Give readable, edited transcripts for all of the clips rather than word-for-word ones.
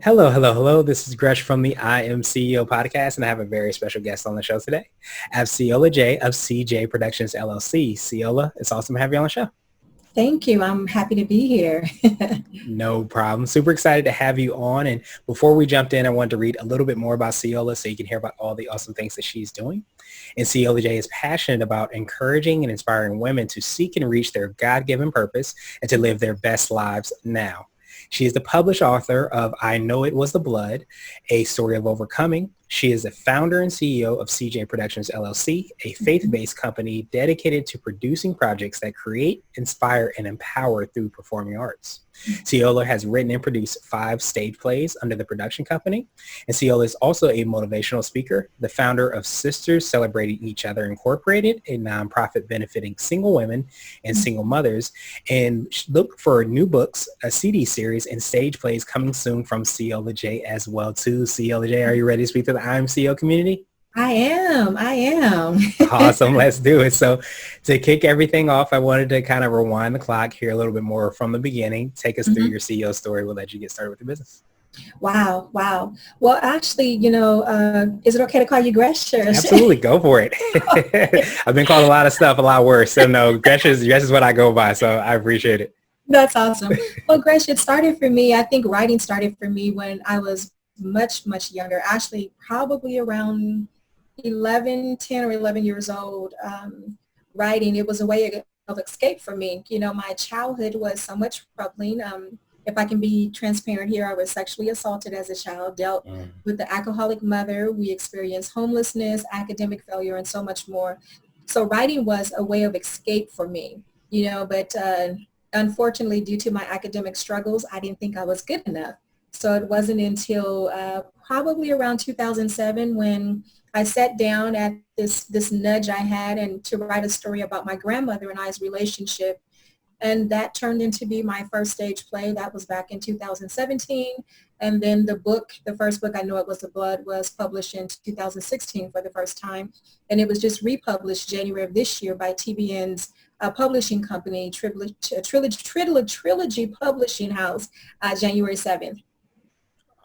Hello, hello, hello. This is Gresh from the I Am CEO podcast, and I have a very special guest on the show today. I have Ceola J of CJ Productions LLC. Ceola, it's awesome to have you on the show. Thank you. I'm happy to be here. No problem. Super excited to have you on. And before we jumped in, I wanted to read a little bit more about Ceola so you can hear about all the awesome things that she's doing. And Ceola J is passionate about encouraging and inspiring women to seek and reach their God-given purpose and to live their best lives now. She is the published author of I Know It Was the Blood, A Story of Overcoming. She is the founder and CEO of CJ Productions LLC, a faith-based company dedicated to producing projects that create, inspire, and empower through performing arts. Ciola has written and produced 5 stage plays under the production company. And Ciola is also a motivational speaker, the founder of Sisters Celebrating Each Other Incorporated, a nonprofit benefiting single women and single mothers. And look for new books, a CD series, and stage plays coming soon from Ceola J as well too. Ceola J, are you ready to speak to the I'm CEO community? I am. I am. Awesome. Let's do it. So to kick everything off, I wanted to kind of rewind the clock, hear a little bit more from the beginning. Take us through your CEO story. We'll let you get started with your business. Wow. Wow. Well, actually, is it okay to call you Gresh? Absolutely. Go for it. I've been called a lot of stuff, a lot worse. So no, Gresh is what I go by. So I appreciate it. That's awesome. Well, Gresh, it started for me. I think writing started for me when I was much, much younger, actually probably around 10 or 11 years old. Writing, it was a way of escape for me. My childhood was somewhat troubling. If I can be transparent here, I was sexually assaulted as a child, dealt with the alcoholic mother. We experienced homelessness, academic failure, and so much more. So writing was a way of escape for me, but unfortunately, due to my academic struggles, I didn't think I was good enough. So it wasn't until probably around 2007 when I sat down at this nudge I had and to write a story about my grandmother and I's relationship. And that turned into be my first stage play. That was back in 2017. And then the first book, I Know It Was the Blood, was published in 2016 for the first time. And it was just republished January of this year by TBN's publishing company, Trilogy Publishing House, January 7th.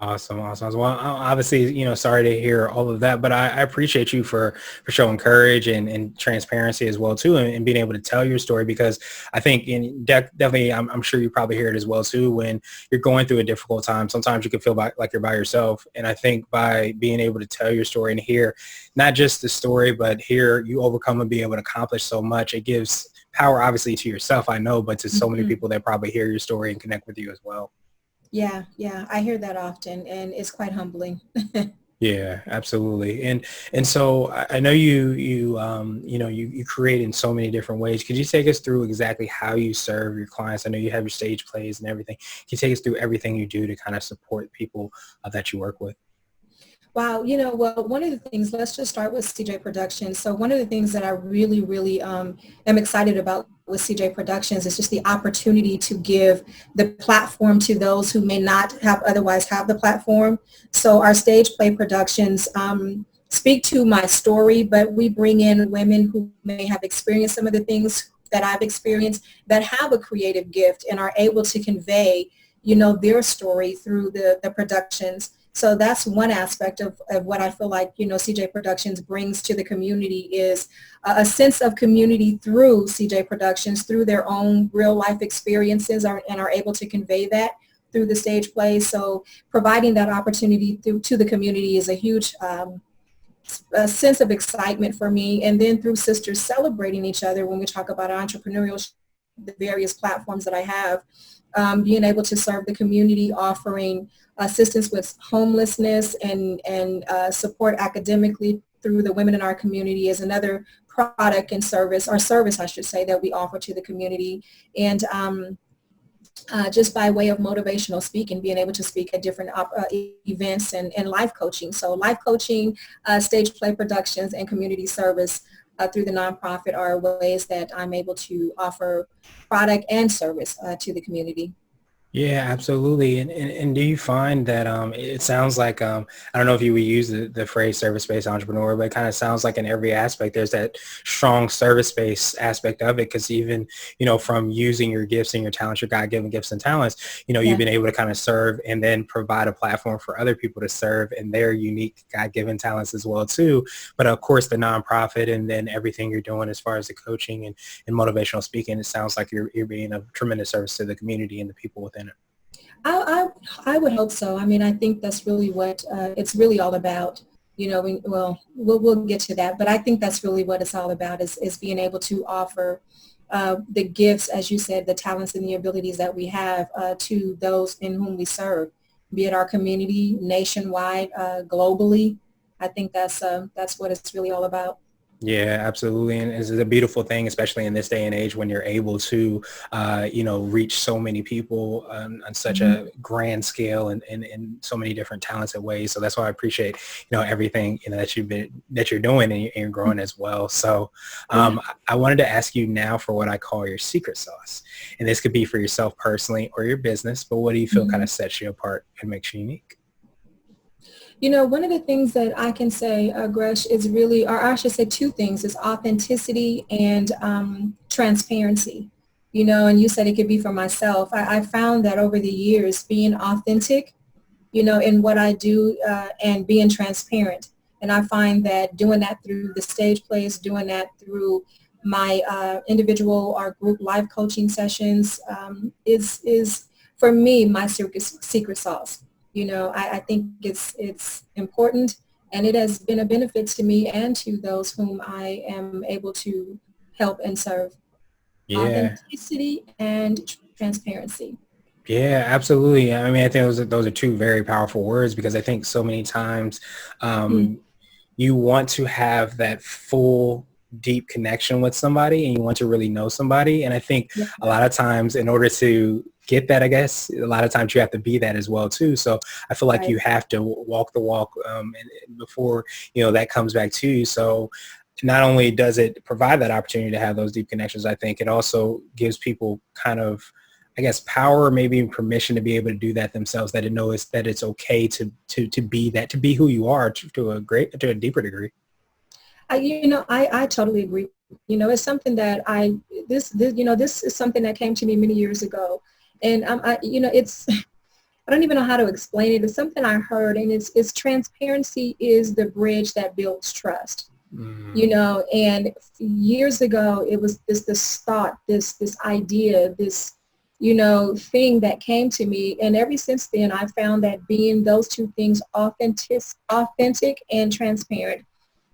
Awesome. Well, obviously, sorry to hear all of that, but I appreciate you for showing courage and transparency as well too, and being able to tell your story, because I think definitely, I'm sure you probably hear it as well too, when you're going through a difficult time, sometimes you can feel like you're by yourself. And I think by being able to tell your story and hear not just the story, but hear you overcome and be able to accomplish so much, it gives power obviously to yourself, I know, but to so many people that probably hear your story and connect with you as well. Yeah, I hear that often, and it's quite humbling. Yeah, absolutely. And so I know you create in so many different ways. Could you take us through exactly how you serve your clients? I know you have your stage plays and everything. Can you take us through everything you do to kind of support people that you work with? Wow, well, one of the things, let's just start with CJ Productions. So one of the things that I really, really am excited about with CJ Productions is just the opportunity to give the platform to those who may not have otherwise have the platform. So our stage play productions speak to my story, but we bring in women who may have experienced some of the things that I've experienced, that have a creative gift and are able to convey, their story through the productions. So that's one aspect of what I feel like, CJ Productions brings to the community is a sense of community through CJ Productions, through their own real life experiences and are able to convey that through the stage plays. So providing that opportunity to the community is a huge a sense of excitement for me. And then through Sisters Celebrating Each Other, when we talk about entrepreneurial, the various platforms that I have, being able to serve the community, offering assistance with homelessness and support academically through the women in our community is another product and service, or service I should say, that we offer to the community. And just by way of motivational speaking, being able to speak at different events and life coaching. So life coaching, stage play productions, and community service through the nonprofit are ways that I'm able to offer product and service to the community. Yeah, absolutely. And do you find that it sounds like I don't know if you would use the phrase service-based entrepreneur, but it kind of sounds like in every aspect there's that strong service-based aspect of it because even, from using your gifts and your talents, your God-given gifts and talents, you've Yeah. been able to kind of serve and then provide a platform for other people to serve and their unique God-given talents as well too. But of course the nonprofit and then everything you're doing as far as the coaching and motivational speaking, it sounds like you're being of tremendous service to the community and the people within it. I would hope so. I mean, I think that's really what it's really all about. Well, we'll get to that, but I think that's really what it's all about is being able to offer the gifts, as you said, the talents and the abilities that we have to those in whom we serve, be it our community, nationwide, globally. I think that's what it's really all about. Yeah, absolutely. And it's a beautiful thing, especially in this day and age when you're able to, reach so many people on such Mhm. a grand scale and in so many different talented ways. So that's why I appreciate, everything, that you're doing and you're growing as well. So Yeah. I wanted to ask you now for what I call your secret sauce. And this could be for yourself personally or your business, but what do you feel kind Mhm. of sets you apart and makes you unique? One of the things that I can say, Gresh, is really, or I should say two things, is authenticity and transparency. And you said it could be for myself. I found that over the years, being authentic, in what I do and being transparent. And I find that doing that through the stage plays, doing that through my individual or group life coaching sessions is for me my secret sauce. I think it's important, and it has been a benefit to me and to those whom I am able to help and serve. Yeah. Authenticity and transparency. Yeah, absolutely. I mean, I think those are two very powerful words because I think so many times Mm, you want to have that full deep connection with somebody and you want to really know somebody. And I think yeah, a lot of times in order to get that, I guess, a lot of times you have to be that as well too. So I feel like right. you have to walk the walk and before, that comes back to you. So not only does it provide that opportunity to have those deep connections, I think it also gives people kind of, I guess, power, or maybe even permission to be able to do that themselves. That it knows that it's okay to be that, to be who you are to a deeper degree. I totally agree. It's something that this is something that came to me many years ago. And it's, I don't even know how to explain it. It's something I heard, and it's transparency is the bridge that builds trust. Mm, And years ago, it was this thought, this idea, this, thing that came to me. And ever since then, I found that being those two things, authentic and transparent,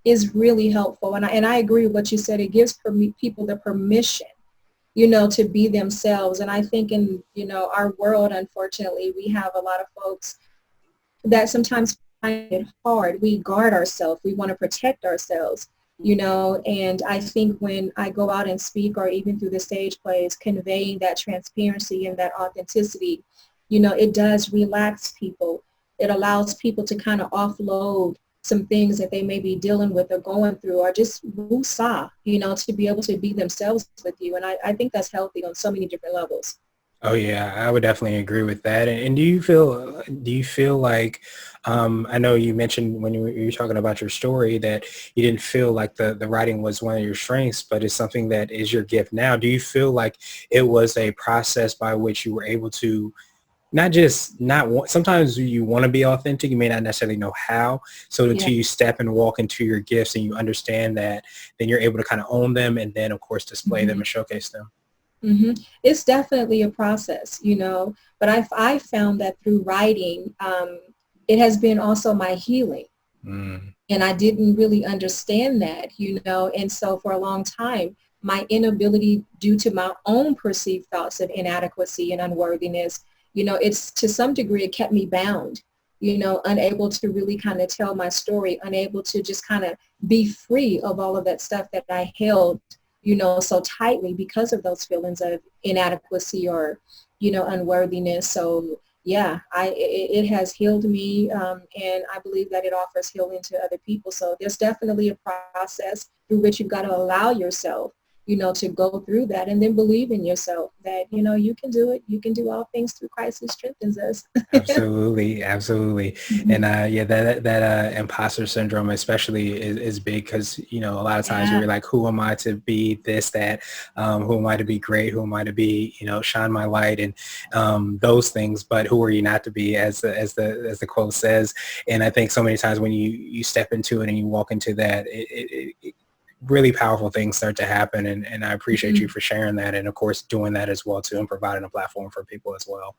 is really helpful. And I agree with what you said. It gives people the permission, to be themselves. And I think in, our world, unfortunately, we have a lot of folks that sometimes find it hard. We guard ourselves. We want to protect ourselves, and I think when I go out and speak or even through the stage plays, conveying that transparency and that authenticity, it does relax people. It allows people to kind of offload some things that they may be dealing with or going through, or just woosah, to be able to be themselves with you. And I think that's healthy on so many different levels. oh yeah, I would definitely agree with that. And do you feel like I know you mentioned when you were talking about your story that you didn't feel like the writing was one of your strengths, but it's something that is your gift now. Do you feel like it was a process by which you were able to not just not want, sometimes you want to be authentic, you may not necessarily know how. So Yeah. until you step and walk into your gifts and you understand that, then you're able to kind of own them and then of course display them Mhm. and showcase them. It's definitely a process, but I found that through writing, it has been also my healing. Mm. And I didn't really understand that, and so for a long time, my inability due to my own perceived thoughts of inadequacy and unworthiness, it's to some degree, it kept me bound, unable to really kind of tell my story, unable to just kind of be free of all of that stuff that I held, so tightly because of those feelings of inadequacy or, unworthiness. So yeah, it has healed me, and I believe that it offers healing to other people. So there's definitely a process through which you've got to allow yourself, to go through that, and then believe in yourself that, you can do it. You can do all things through Christ who strengthens us. Absolutely, absolutely. And Mhm. yeah, that imposter syndrome especially is big because, a lot of times Yeah. we're like, who am I to be this, that, who am I to be great? Who am I to be, shine my light and those things, but who are you not to be, as the quote says. And I think so many times when you step into it and you walk into that, really powerful things start to happen. And I appreciate you Mhm. for sharing that. And of course, doing that as well too, and providing a platform for people as well.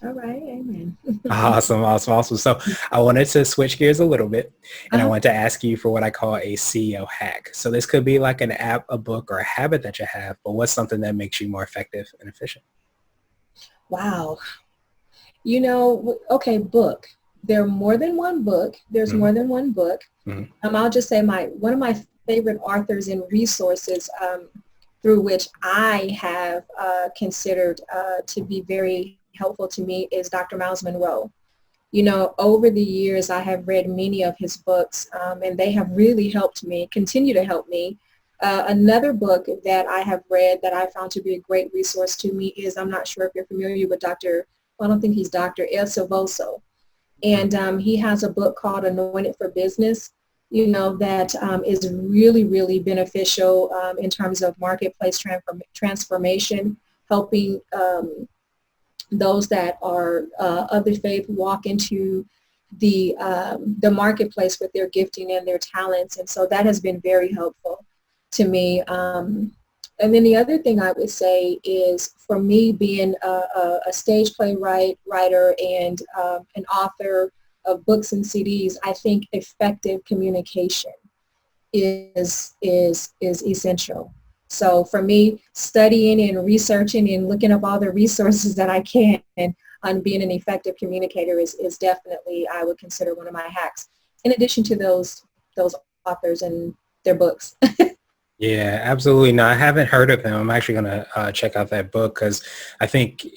All right. Amen. Awesome, awesome, awesome. So I wanted to switch gears a little bit, and I Uh-huh. want to ask you for what I call a CEO hack. So this could be like an app, a book, or a habit that you have, but what's something that makes you more effective and efficient? Wow. Okay, book. There are more than one book. There's Hmm. more than one book. Hmm. I'll just say one of my favorite authors and resources through which I have considered to be very helpful to me is Dr. Myles Munroe. Over the years, I have read many of his books, and they have really helped me, continue to help me. Another book that I have read that I found to be a great resource to me is, I'm not sure if you're familiar with I don't think he's Dr. El Silvoso. And he has a book called Anointed for Business, that is really, really beneficial in terms of marketplace transformation, helping those that are of the faith walk into the marketplace with their gifting and their talents. And so that has been very helpful to me. And then the other thing I would say is, for me, being a stage play writer and an author of books and CDs, I think effective communication is essential. So for me, studying and researching and looking up all the resources that I can on being an effective communicator is definitely, I would consider, one of my hacks, in addition to those authors and their books. Yeah, absolutely. No, I haven't heard of him. I'm actually going to check out that book because I think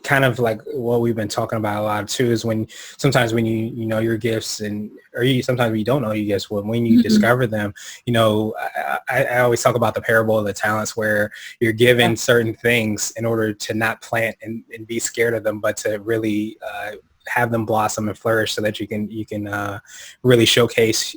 kind of like what we've been talking about a lot too is when sometimes when you know your gifts or sometimes when you don't know your gifts, when you Mhm. discover them, I always talk about the parable of the talents where you're Yeah. given certain things in order to not plant and be scared of them, but to really have them blossom and flourish so that you can really showcase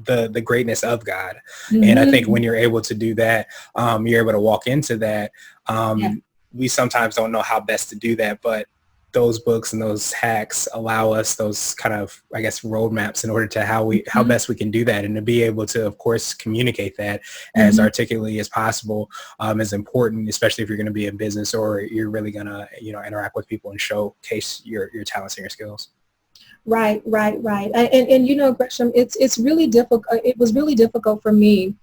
the greatness of God. And I think when Mhm. you're able to do that, you're able to walk into that. Yeah. We sometimes don't know how best to do that, but those books and those hacks allow us those kind of, I guess, roadmaps in order to how Mhm. best we can do that, and to be able to, of course, communicate that as Mhm. articulately as possible is important, especially if you're going to be in business or you're really going to, interact with people and showcase your talents and your skills. Right, right, right. And Gresham, it's really difficult. It was really difficult for me,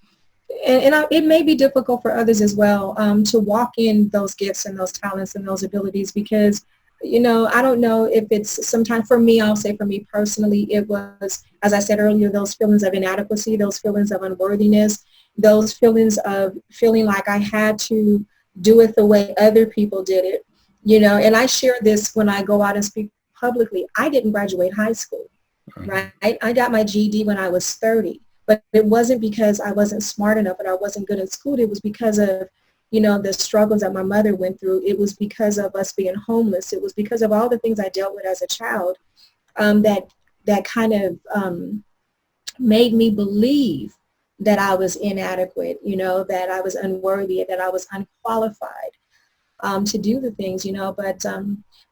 and it may be difficult for others as well, to walk in those gifts and those talents and those abilities, because, I don't know if it's sometimes, for me, I'll say for me personally, it was, as I said earlier, those feelings of inadequacy, those feelings of unworthiness, those feelings of feeling like I had to do it the way other people did it, and I share this when I go out and speak publicly. I didn't graduate high school, Mhm. right? I got my GED when I was 30, but it wasn't because I wasn't smart enough and I wasn't good in school. It was because of, the struggles that my mother went through. It was because of us being homeless. It was because of all the things I dealt with as a child, that kind of made me believe that I was inadequate, that I was unworthy, that I was unqualified to do the things, but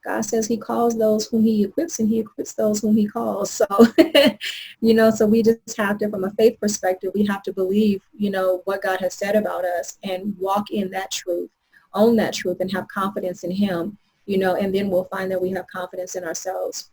God says he calls those whom he equips, and he equips those whom he calls. So, so we just have to, from a faith perspective, we have to believe, what God has said about us and walk in that truth, own that truth, and have confidence in him, and then we'll find that we have confidence in ourselves.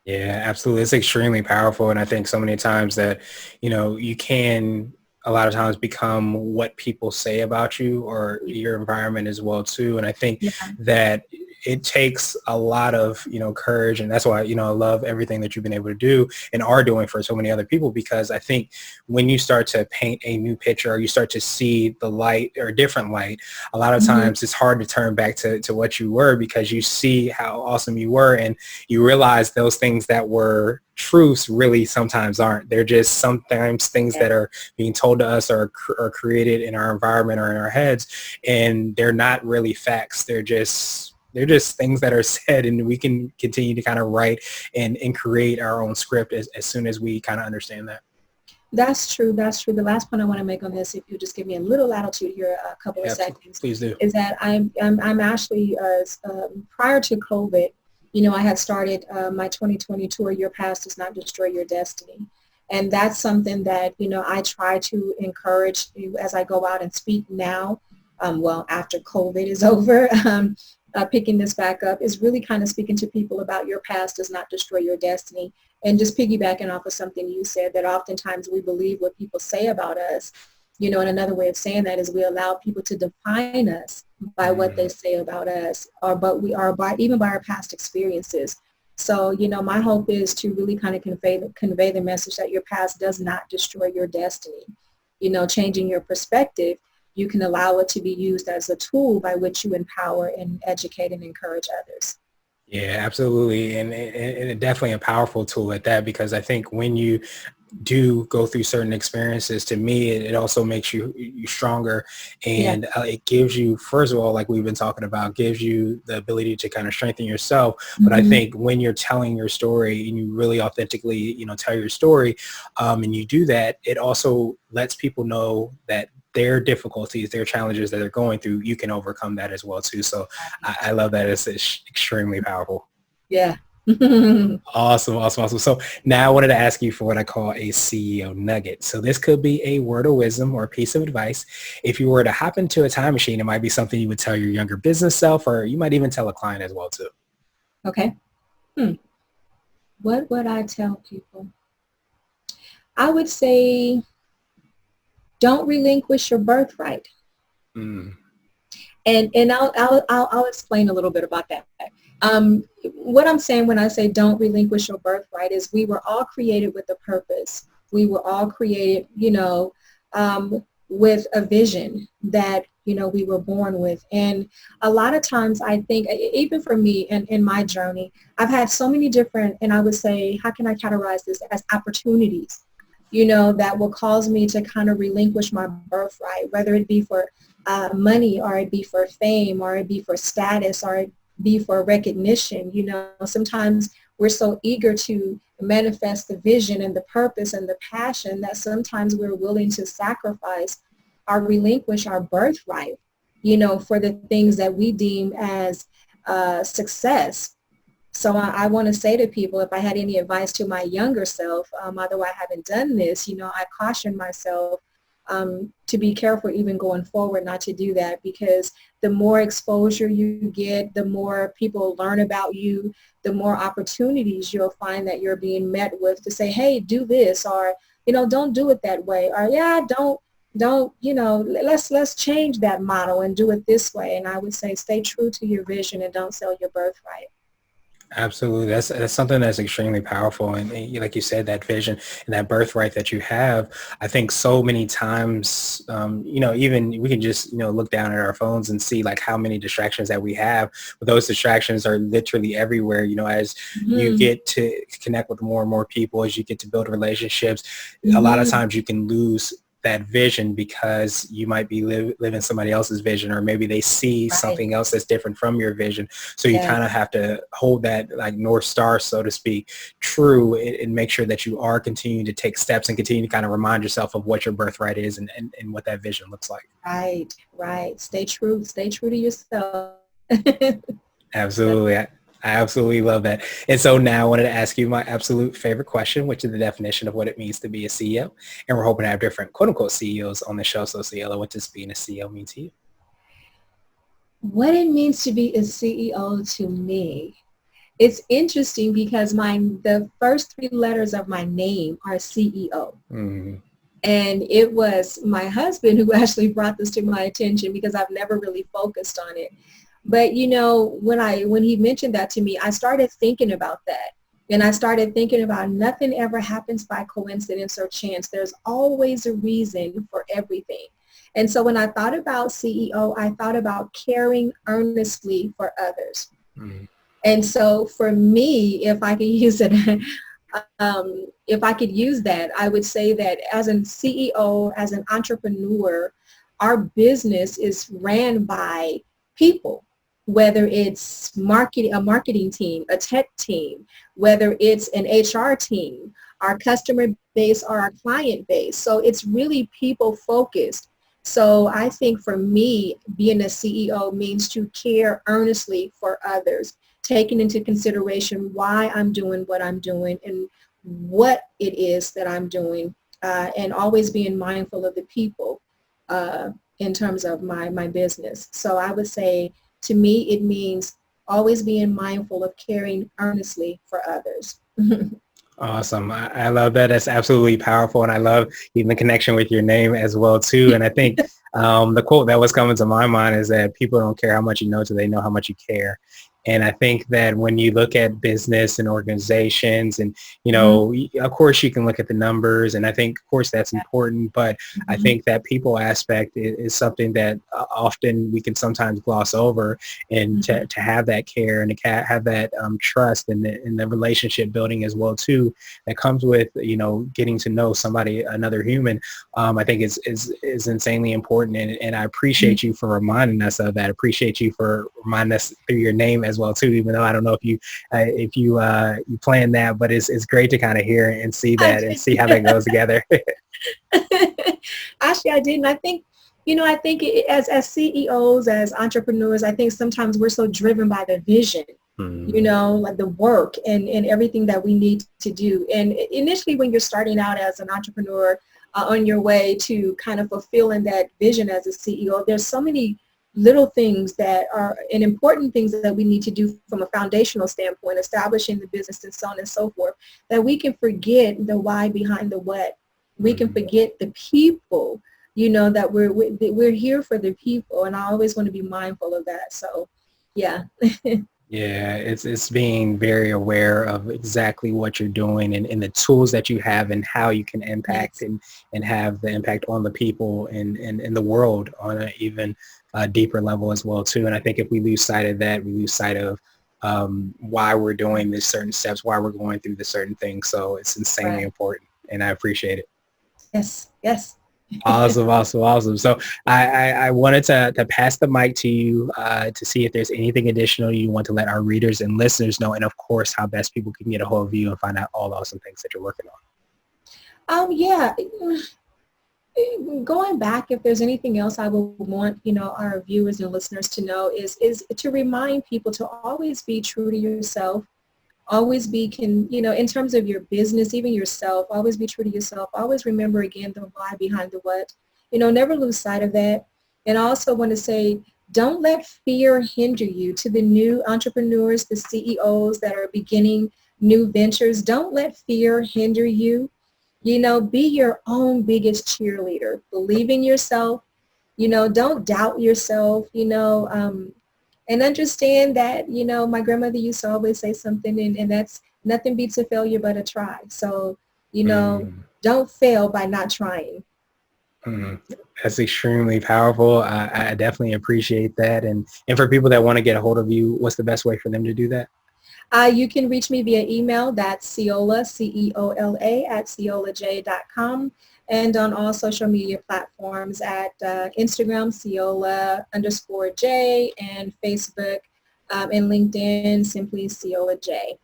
Yeah, absolutely. It's extremely powerful. And I think so many times that, you can a lot of times become what people say about you or your environment as well too. And I think Yeah. that it takes a lot of, courage. And that's why, I love everything that you've been able to do and are doing for so many other people, because I think when you start to paint a new picture or you start to see the light or a different light, a lot of times it's hard to turn back to what you were, because you see how awesome you were and you realize those things that were truths really sometimes aren't. They're just sometimes things that are being told to us or created in our environment or in our heads, and they're not really facts. They're just things that are said, and we can continue to kind of write and create our own script as soon as we kind of understand that. That's true. That's true. The last point I want to make on this, if you just give me a little latitude here, a couple of seconds, please do, is that I'm actually prior to COVID, I had started my 2020 tour, Your Past Does Not Destroy Your Destiny. And that's something that, I try to encourage as I go out and speak now, after COVID is over, picking this back up, is really kind of speaking to people about your past does not destroy your destiny. And just piggybacking off of something you said, that oftentimes we believe what people say about us, and another way of saying that is we allow people to define us by what they say about us, or even by our past experiences. So, my hope is to really kind of convey the message that your past does not destroy your destiny. Changing your perspective, you can allow it to be used as a tool by which you empower and educate and encourage others. Yeah, absolutely. And definitely a powerful tool at that, because I think when you do go through certain experiences, to me, it also makes you stronger. And it gives you, first of all, like we've been talking about, gives you the ability to kind of strengthen yourself. But I think when you're telling your story and you really authentically, tell your story, and you do that, it also lets people know that their difficulties, their challenges that they're going through, you can overcome that as well too. So I love that. It's extremely powerful. Yeah. Awesome. So now I wanted to ask you for what I call a CEO nugget. So this could be a word of wisdom or a piece of advice. If you were to hop into a time machine, it might be something you would tell your younger business self, or you might even tell a client as well too. Okay. What would I tell people? I would say, don't relinquish your birthright. And I'll explain a little bit about that. What I'm saying when I say don't relinquish your birthright is we were all created with a purpose. We were all created, with a vision that, we were born with. And a lot of times I think, even for me and in my journey, I've had so many different, and I would say, how can I categorize this as opportunities, that will cause me to kind of relinquish my birthright, whether it be for money, or it be for fame, or it be for status, or it be for recognition. Sometimes we're so eager to manifest the vision and the purpose and the passion that sometimes we're willing to sacrifice or relinquish our birthright, for the things that we deem as success. So I want to say to people, if I had any advice to my younger self, although I haven't done this, I caution myself to be careful even going forward not to do that, because the more exposure you get, the more people learn about you, the more opportunities you'll find that you're being met with to say, hey, do this, or, don't do it that way, or don't, let's change that model and do it this way. And I would say stay true to your vision and don't sell your birthright. Absolutely. That's something that's extremely powerful. And like you said, that vision and that birthright that you have, I think so many times, even we can just, look down at our phones and see like how many distractions that we have. But those distractions are literally everywhere, as you get to connect with more and more people, as you get to build relationships, a lot of times you can lose that vision because you might be living somebody else's vision, or maybe they see something else that's different from your vision. So you kind of have to hold that like North Star, so to speak, true, and make sure that you are continuing to take steps and continue to kind of remind yourself of what your birthright is and what that vision looks like. Right. Stay true to yourself. Absolutely. I absolutely love that. And so now I wanted to ask you my absolute favorite question, which is the definition of what it means to be a CEO. And we're hoping to have different quote unquote CEOs on the show. So Ciola, what does being a CEO mean to you? What it means to be a CEO to me, it's interesting because the first three letters of my name are CEO. And it was my husband who actually brought this to my attention because I've never really focused on it. But when he mentioned that to me, I started thinking about that. And I started thinking about nothing ever happens by coincidence or chance. There's always a reason for everything. And so when I thought about CEO, I thought about caring earnestly for others. Mm. And so for me, if I could use it, if I could use that, I would say that as a CEO, as an entrepreneur, our business is ran by people, whether it's a marketing team, a tech team, whether it's an HR team, our customer base or our client base. So it's really people focused. So I think for me, being a CEO means to care earnestly for others, taking into consideration why I'm doing what I'm doing and what it is that I'm doing, and always being mindful of the people in terms of my business. So I would say, to me, it means always being mindful of caring earnestly for others. Awesome. I love that. That's absolutely powerful. And I love even the connection with your name as well, too. And I think the quote that was coming to my mind is that people don't care how much you know till they know how much you care. And I think that when you look at business and organizations and, of course you can look at the numbers, and I think, of course, that's important. But I think that people aspect is something that often we can sometimes gloss over, and to have that care and to have that trust and the relationship building as well, too, that comes with, getting to know somebody, another human, I think is insanely important. And I appreciate you for reminding us of that. I appreciate you for reminding us through your name as well, too, even though I don't know if you planned that, but it's great to kind of hear and see that and see how that goes together. Actually, I didn't. I think as CEOs, as entrepreneurs, I think sometimes we're so driven by the vision, like the work and everything that we need to do. And initially, when you're starting out as an entrepreneur, on your way to kind of fulfilling that vision as a CEO, there's so many little things that are and important things that we need to do from a foundational standpoint, establishing the business and so on and so forth, that we can forget the why behind the what. We can forget the people, that we're here for the people, and I always want to be mindful of that. So, yeah. Yeah, it's being very aware of exactly what you're doing and the tools that you have and how you can impact Yes. and have the impact on the people and the world on an even deeper level as well, too. And I think if we lose sight of that, we lose sight of why we're doing these certain steps, why we're going through the certain things. So it's insanely Right. important, and I appreciate it. Yes. Yes. Awesome, awesome, awesome. So I wanted to pass the mic to you to see if there's anything additional you want to let our readers and listeners know, and of course, how best people can get a hold of you and find out all the awesome things that you're working Yeah. Going back, if there's anything else I would want, our viewers and listeners to know is to remind people to always be true to yourself. Always in terms of your business, even yourself, always be true to yourself. Always remember again the why behind the what. Never lose sight of that. And I also want to say, don't let fear hinder you. To the new entrepreneurs, the CEOs that are beginning new ventures, don't let fear hinder you. Be your own biggest cheerleader. Believe in yourself. Don't doubt yourself, and understand that, my grandmother used to always say something, and that's nothing beats a failure but a try. So, on. don't fail by not trying. That's extremely powerful. I definitely appreciate that. And for people that want to get a hold of you, what's the best way for them to do that? You can reach me via email. That's Ceola, Ceola, at CiolaJ.com. And on all social media platforms at Instagram, Ceola_J, and Facebook and LinkedIn, simply Ceola J.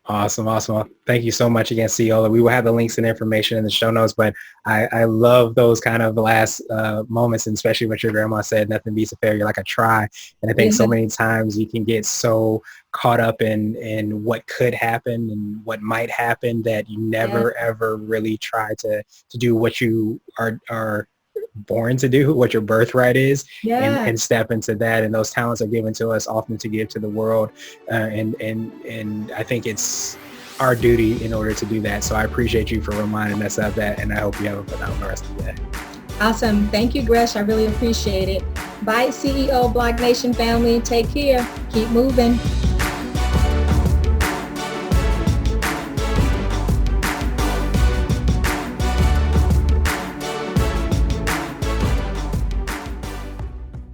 Awesome. Awesome. Well, thank you so much again, Ciola. We will have the links and information in the show notes, but I love those kind of last moments, and especially what your grandma said, nothing beats a failure like a try. And I think so many times you can get so caught up in what could happen and what might happen that you never, ever really try to do what you are born to do, what your birthright is, and step into that. And those talents are given to us often to give to the world. And I think it's our duty in order to do that. So I appreciate you for reminding us of that. And I hope you have a phenomenal rest of the day. Awesome. Thank you, Gresh. I really appreciate it. Bye, CEO Block Nation family. Take care. Keep moving.